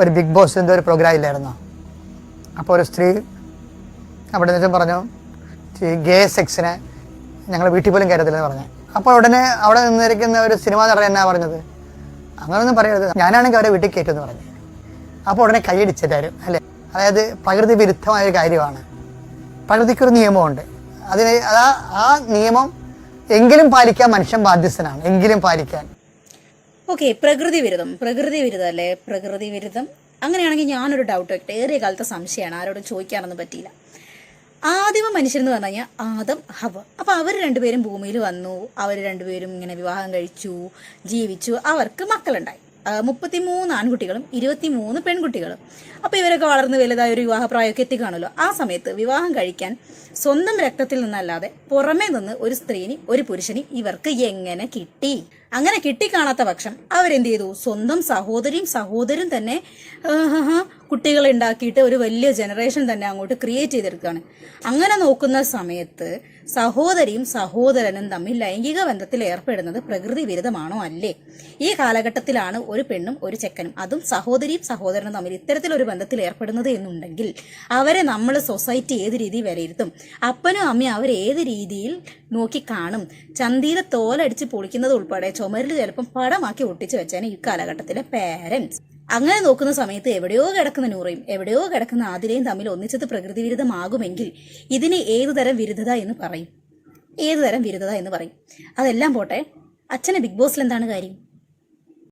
ഒരു ബിഗ് ബോസിൻ്റെ ഒരു പ്രോഗ്രാം ഇല്ലായിരുന്നോ? അപ്പോൾ ഒരു സ്ത്രീ അവിടെ നിന്ന് പറഞ്ഞു ഗേ സെക്സിനെ ഞങ്ങൾ വീട്ടിൽ പോലും കയറത്തില്ലെന്ന് പറഞ്ഞു. അപ്പോൾ ഉടനെ അവിടെ നിന്നിരിക്കുന്ന ഒരു സിനിമാ നടൻ എന്നാ പറഞ്ഞത്, അങ്ങനൊന്നും പറയരുത്, ഞാനാണെങ്കിൽ അവരെ വീട്ടിൽ കയറ്റുമെന്ന് പറഞ്ഞു. അപ്പോൾ ഉടനെ കൈയടിച്ചിട്ടാരും അല്ലേ. അതായത് പ്രകൃതി വിരുദ്ധമായൊരു കാര്യമാണ്. പ്രകൃതിക്കൊരു നിയമമുണ്ട്, അതിന് ആ നിയമം എങ്കിലും പാലിക്കാൻ മനുഷ്യൻ ബാധ്യസ്ഥനാണ്, എങ്കിലും പാലിക്കാൻ. ഓക്കെ, പ്രകൃതി വിരുദ്ധം അല്ലേ? പ്രകൃതി വിരുദ്ധം അങ്ങനെയാണെങ്കിൽ ഞാനൊരു ഡൗട്ട് വെക്കട്ടെ. ഏറിയ കാലത്തെ സംശയമാണ്, ആരോടും ചോദിക്കാനൊന്നും പറ്റിയില്ല. ആദിമ മനുഷ്യരെന്ന് പറഞ്ഞു കഴിഞ്ഞാൽ ആദം ഹവ. അപ്പോൾ അവർ രണ്ടുപേരും ഭൂമിയിൽ വന്നു, അവർ രണ്ടുപേരും ഇങ്ങനെ വിവാഹം കഴിച്ചു, ജീവിച്ചു, അവർക്ക് മക്കളുണ്ടായി. 33 ആൺകുട്ടികളും 23 പെൺകുട്ടികളും. അപ്പോൾ ഇവരൊക്കെ വളർന്ന് വലുതായ ഒരു വിവാഹപ്രായമൊക്കെ എത്തിക്കാണല്ലോ. ആ സമയത്ത് വിവാഹം കഴിക്കാൻ സ്വന്തം രക്തത്തിൽ നിന്നല്ലാതെ പുറമേ നിന്ന് ഒരു സ്ത്രീനി ഒരു പുരുഷനി ഇവർക്ക് എങ്ങനെ കിട്ടി? അങ്ങനെ കിട്ടിക്കാണാത്ത പക്ഷം അവരെന്ത് ചെയ്തു? സ്വന്തം സഹോദരിയും സഹോദരൻ തന്നെ കുട്ടികളെ ഉണ്ടാക്കിയിട്ട് ഒരു വലിയ ജനറേഷൻ തന്നെ അങ്ങോട്ട് ക്രിയേറ്റ് ചെയ്തെടുക്കുകയാണ്. അങ്ങനെ നോക്കുന്ന സമയത്ത് സഹോദരിയും സഹോദരനും തമ്മിൽ ലൈംഗിക ബന്ധത്തിൽ ഏർപ്പെടുന്നത് പ്രകൃതി വിരുദ്ധമാണോ അല്ലേ? ഈ കാലഘട്ടത്തിലാണ് ഒരു പെണ്ണും ഒരു ചെക്കനും, അതും സഹോദരിയും സഹോദരനും തമ്മിൽ ഇത്തരത്തിലൊരു ബന്ധത്തിൽ ഏർപ്പെടുന്നത് എന്നുണ്ടെങ്കിൽ അവരെ നമ്മൾ സൊസൈറ്റി ഏത് രീതിയിൽ വിലയിരുത്തും? അപ്പനും അമ്മയും അവർ ഏത് രീതിയിൽ നോക്കി കാണും? ചന്തിയിലെ തോലടിച്ച് പൊളിക്കുന്നത് ഉൾപ്പെടെ ചുമരിൽ ചിലപ്പം പടമാക്കി ഒട്ടിച്ച് വെച്ചാണ് ഈ കാലഘട്ടത്തിലെ പേരൻസ്. അങ്ങനെ നോക്കുന്ന സമയത്ത് എവിടെയോ കിടക്കുന്ന നൂറയും എവിടെയോ കിടക്കുന്ന ആതിരയും തമ്മിൽ ഒന്നിച്ചത് പ്രകൃതി വിരുദ്ധമാകുമെങ്കിൽ ഇതിന് ഏതുതരം വിരുദ്ധത എന്ന് പറയും? അതെല്ലാം പോട്ടെ, അച്ഛന് ബിഗ് ബോസിൽ എന്താണ് കാര്യം?